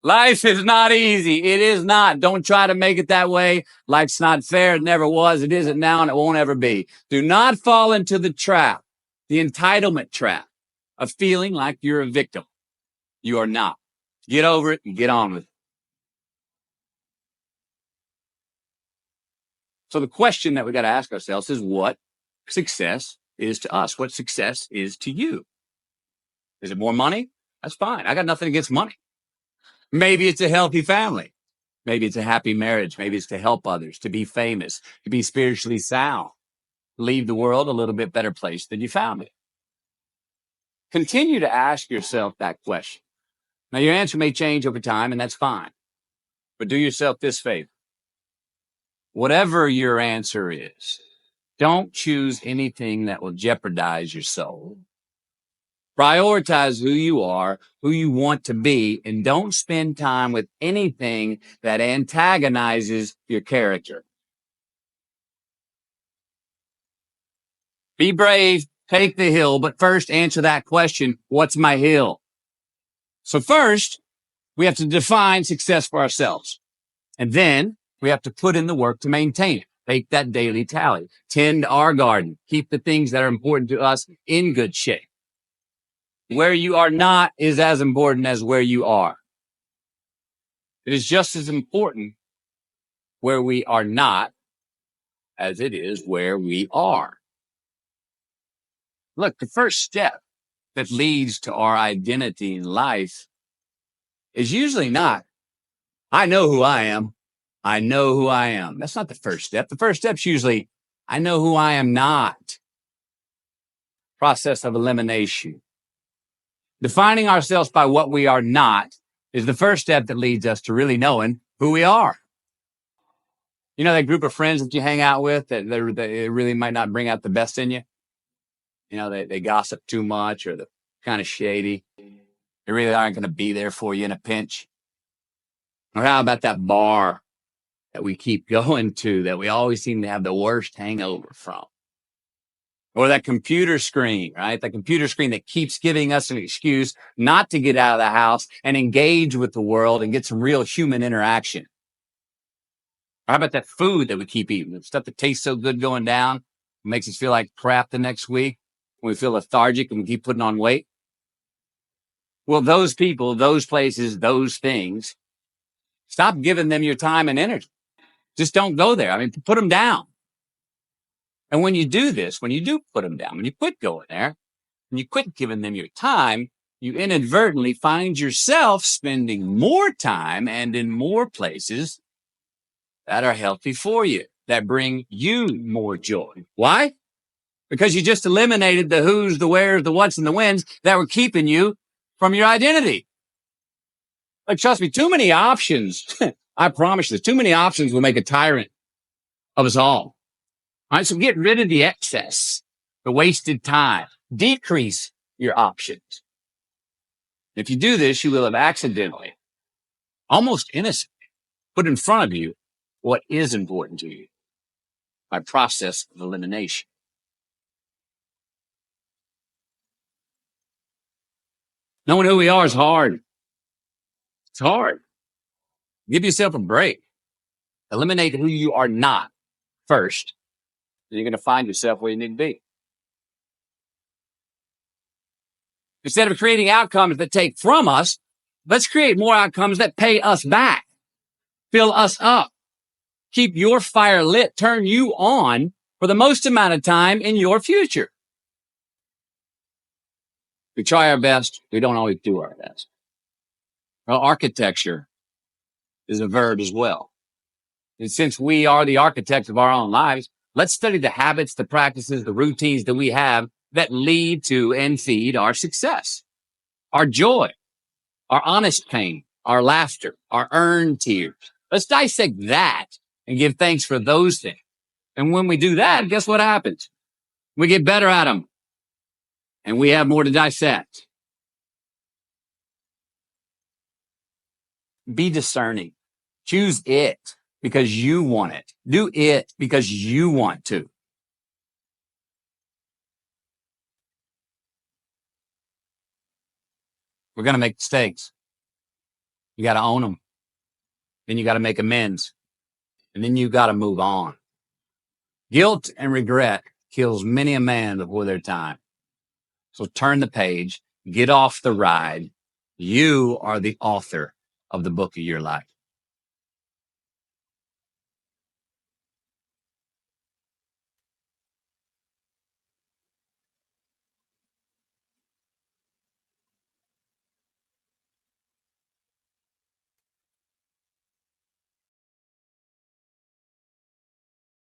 Life is not easy. It is not. Don't try to make it that way. Life's not fair. It never was. It isn't now, and it won't ever be. Do not fall into the trap, the entitlement trap of feeling like you're a victim. You are not. Get over it and get on with it. So the question that we got to ask ourselves is what success is to us? What success is to you? Is it more money? That's fine. I got nothing against money. Maybe it's a healthy family. Maybe it's a happy marriage. Maybe it's to help others, to be famous, to be spiritually sound, leave the world a little bit better place than you found it. Continue to ask yourself that question. Now, your answer may change over time, and that's fine. But do yourself this favor. Whatever your answer is, don't choose anything that will jeopardize your soul. Prioritize who you are, who you want to be, and don't spend time with anything that antagonizes your character. Be brave, take the hill, but first answer that question, what's my hill? So first, we have to define success for ourselves. And then we have to put in the work to maintain it. Take that daily tally. Tend our garden. Keep the things that are important to us in good shape. Where you are not is as important as where you are. It is just as important where we are not as it is where we are. Look, the first step that leads to our identity in life is usually not, I know who I am. I know who I am. That's not the first step. The first step's usually, I know who I am not. Process of elimination. Defining ourselves by what we are not is the first step that leads us to really knowing who we are. You know, that group of friends that you hang out with that they really might not bring out the best in you? You know, they gossip too much or they're kind of shady. They really aren't going to be there for you in a pinch. Or how about that bar that we keep going to that we always seem to have the worst hangover from? Or that computer screen, right? The computer screen that keeps giving us an excuse not to get out of the house and engage with the world and get some real human interaction. Or how about that food that we keep eating? The stuff that tastes so good going down, makes us feel like crap the next week when we feel lethargic and we keep putting on weight. Well, those people, those places, those things, stop giving them your time and energy. Just don't go there. I mean, put them down. And when you do this, when you do put them down, when you quit going there, when you quit giving them your time, you inadvertently find yourself spending more time and in more places that are healthy for you, that bring you more joy. Why? Because you just eliminated the who's, the where's, the what's, and the when's that were keeping you from your identity. Like, trust me, too many options. I promise you, too many options will make a tyrant of us all. All right, so get rid of the excess, the wasted time. Decrease your options. If you do this, you will have accidentally, almost innocently, put in front of you what is important to you by process of elimination. Knowing who we are is hard. It's hard. Give yourself a break. Eliminate who you are not first. Then you're going to find yourself where you need to be. Instead of creating outcomes that take from us, let's create more outcomes that pay us back, fill us up, keep your fire lit, turn you on for the most amount of time in your future. We try our best. We don't always do our best. Well, architecture is a verb as well. And since we are the architects of our own lives, let's study the habits, the practices, the routines that we have that lead to and feed our success, our joy, our honest pain, our laughter, our earned tears. Let's dissect that and give thanks for those things. And when we do that, guess what happens? We get better at them and we have more to dissect. Be discerning. Choose it because you want it. Do it because you want to. We're going to make mistakes. You got to own them. Then you got to make amends. And then you got to move on. Guilt and regret kills many a man before their time. So turn the page, get off the ride. You are the author of the book of your life.